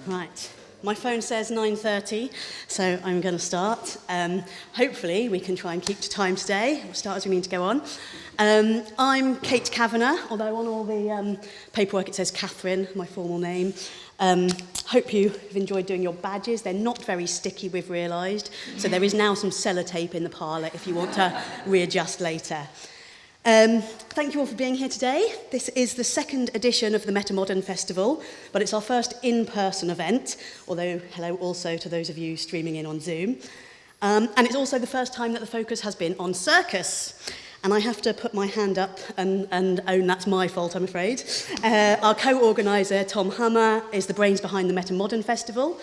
Right. My phone says 9:30, so I'm going to start. Hopefully, we can try and keep to time today. We'll start as we mean to go on. I'm Kate Kavanagh, although on all the paperwork it says Katharine, my formal name. Hope you have enjoyed doing your badges. They're not very sticky, we've realised, so there is now some sellotape in the parlour if you want to readjust later. Thank you all for being here today. This is the second edition of the Metamodern Festival, but it's our first in-person event, although hello also to those of you streaming in on Zoom. And it's also the first time that the focus has been on circus. And I have to put my hand up and own that's my fault, I'm afraid. Our co-organiser, Tom Hammer, is the brains behind the Metamodern Festival.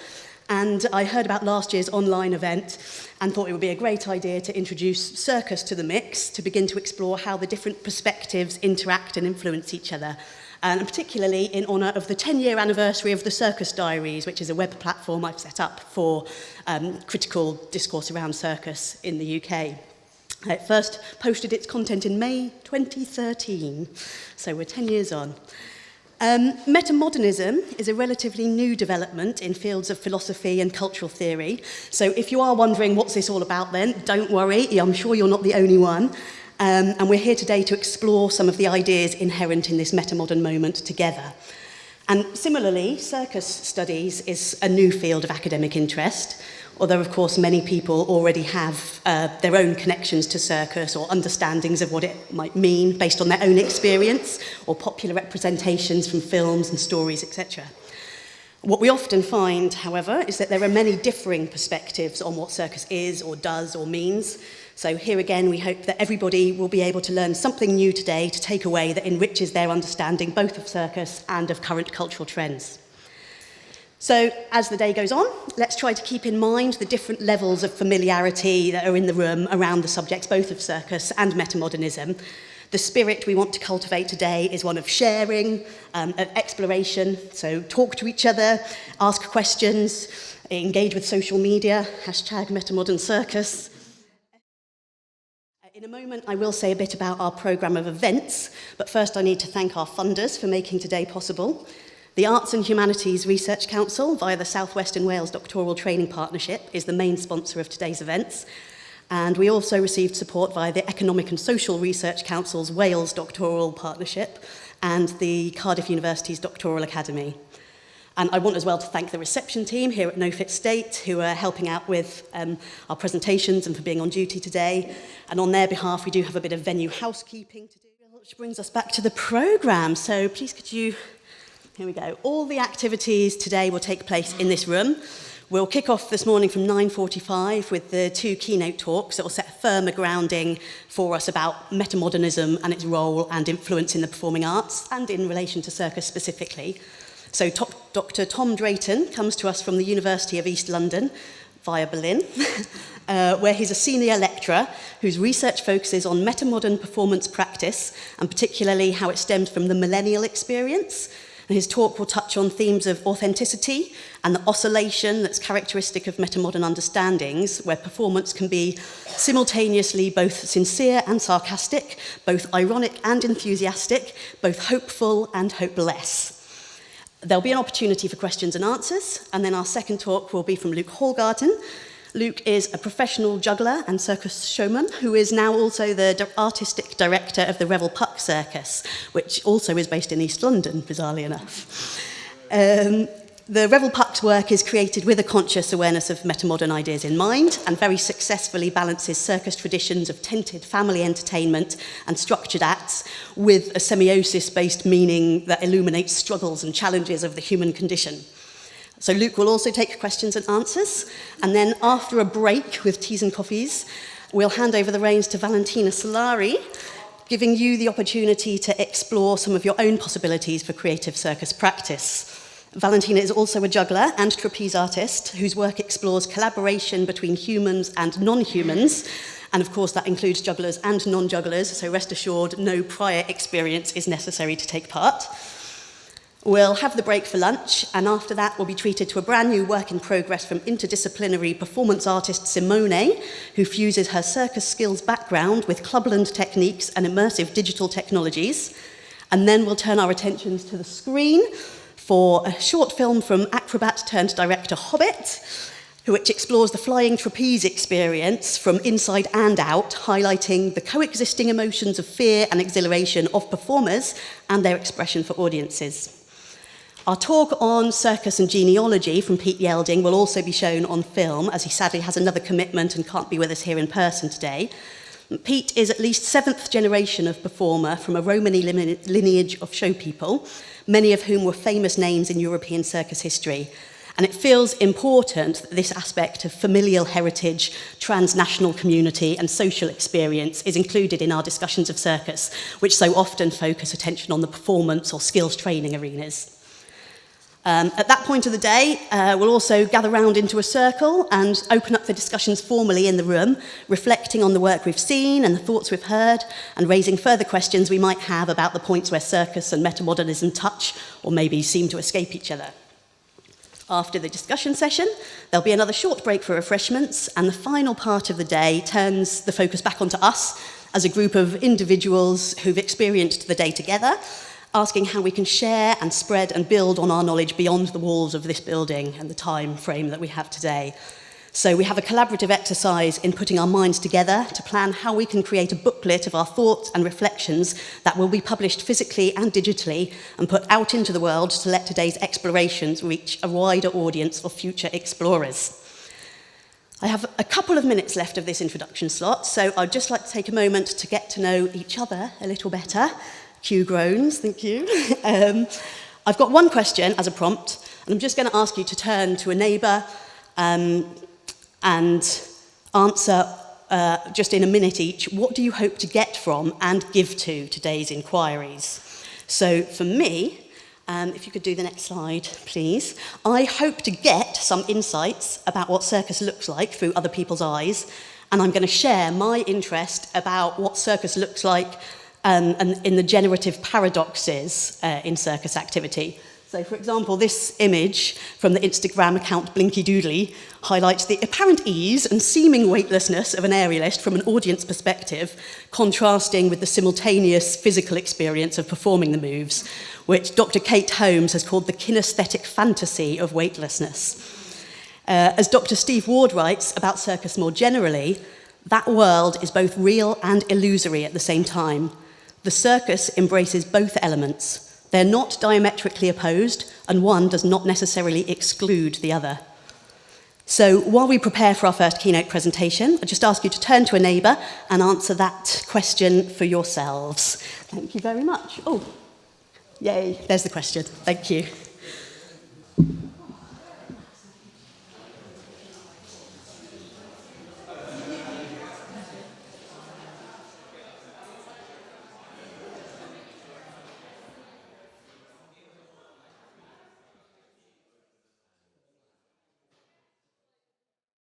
And I heard about last year's online event and thought it would be a great idea to introduce circus to the mix to begin to explore how the different perspectives interact and influence each other. And particularly in honour of the 10-year anniversary of the Circus Diaries, which is a web platform I've set up for critical discourse around circus in the UK. It first posted its content in May 2013, so we're 10 years on. Metamodernism is a relatively new development in fields of philosophy and cultural theory. So if you are wondering what's this all about then, don't worry, I'm sure you're not the only one. And we're here today to explore some of the ideas inherent in this metamodern moment together. And similarly, circus studies is a new field of academic interest, although of course many people already have their own connections to circus or understandings of what it might mean based on their own experience or popular representations from films and stories, etc. What we often find, however, is that there are many differing perspectives on what circus is or does or means. So here again, we hope that everybody will be able to learn something new today to take away that enriches their understanding both of circus and of current cultural trends. So, as the day goes on, let's try to keep in mind the different levels of familiarity that are in the room around the subjects both of circus and metamodernism. The spirit we want to cultivate today is one of sharing, of exploration, so talk to each other, ask questions, engage with social media, #Metamodern Circus. In a moment, I will say a bit about our programme of events, but first I need to thank our funders for making today possible. The Arts and Humanities Research Council, via the South Western Wales Doctoral Training Partnership, is the main sponsor of today's events. And we also received support via the Economic and Social Research Council's Wales Doctoral Partnership and the Cardiff University's Doctoral Academy. And I want as well to thank the reception team here at No Fit State who are helping out with our presentations and for being on duty today. And on their behalf, we do have a bit of venue housekeeping to do, which brings us back to the programme. So please could you... Here we go. All the activities today will take place in this room. We'll kick off this morning from 9:45 with the two keynote talks that will set a firmer grounding for us about metamodernism and its role and influence in the performing arts and in relation to circus specifically. So Dr. Tom Drayton comes to us from the University of East London via Berlin, where he's a senior lecturer whose research focuses on metamodern performance practice and particularly how it stems from the millennial experience. And his talk will touch on themes of authenticity and the oscillation that's characteristic of metamodern understandings, where performance can be simultaneously both sincere and sarcastic, both ironic and enthusiastic, both hopeful and hopeless. There'll be an opportunity for questions and answers, and then our second talk will be from Luke Hallgarten. Luke is a professional juggler and circus showman who is now also the artistic director of the Revel Puck Circus, which also is based in East London, bizarrely enough. The Revel Puck's work is created with a conscious awareness of metamodern ideas in mind and very successfully balances circus traditions of tented family entertainment and structured acts with a semiosis-based meaning that illuminates struggles and challenges of the human condition. So Luke will also take questions and answers, and then after a break with teas and coffees, we'll hand over the reins to Valentina Solari, giving you the opportunity to explore some of your own possibilities for creative circus practice. Valentina is also a juggler and trapeze artist whose work explores collaboration between humans and non-humans, and of course that includes jugglers and non-jugglers, so rest assured no prior experience is necessary to take part. We'll have the break for lunch, and after that we'll be treated to a brand new work in progress from interdisciplinary performance artist Simone, who fuses her circus skills background with clubland techniques and immersive digital technologies. And then we'll turn our attentions to the screen for a short film from acrobat turned director Hobbit, which explores the flying trapeze experience from inside and out, highlighting the coexisting emotions of fear and exhilaration of performers and their expression for audiences. Our talk on circus and genealogy from Pete Yelding will also be shown on film, as he sadly has another commitment and can't be with us here in person today. Pete is at least 7th generation of performer from a Romany lineage of show people, many of whom were famous names in European circus history. And it feels important that this aspect of familial heritage, transnational community and social experience is included in our discussions of circus, which so often focus attention on the performance or skills training arenas. At that point of the day, we'll also gather round into a circle and open up the discussions formally in the room, reflecting on the work we've seen and the thoughts we've heard, and raising further questions we might have about the points where circus and metamodernism touch or maybe seem to escape each other. After the discussion session, there'll be another short break for refreshments, and the final part of the day turns the focus back onto us as a group of individuals who've experienced the day together, asking how we can share and spread and build on our knowledge beyond the walls of this building and the time frame that we have today. So we have a collaborative exercise in putting our minds together to plan how we can create a booklet of our thoughts and reflections that will be published physically and digitally and put out into the world to let today's explorations reach a wider audience of future explorers. I have a couple of minutes left of this introduction slot, so I'd just like to take a moment to get to know each other a little better. Cue groans, thank you. I've got one question as a prompt, and I'm just going to ask you to turn to a neighbour and answer just in a minute each, what do you hope to get from and give to today's inquiries? So for me, if you could do the next slide, please. I hope to get some insights about what circus looks like through other people's eyes, and I'm going to share my interest about what circus looks like and in the generative paradoxes in circus activity. So, for example, this image from the Instagram account Blinky Doodly highlights the apparent ease and seeming weightlessness of an aerialist from an audience perspective, contrasting with the simultaneous physical experience of performing the moves, which Dr. Kate Holmes has called the kinesthetic fantasy of weightlessness. As Dr. Steve Ward writes about circus more generally, that world is both real and illusory at the same time. The circus embraces both elements. They're not diametrically opposed, and one does not necessarily exclude the other. So while we prepare for our first keynote presentation, I just ask you to turn to a neighbour and answer that question for yourselves. Thank you very much. Oh, yay, there's the question. Thank you.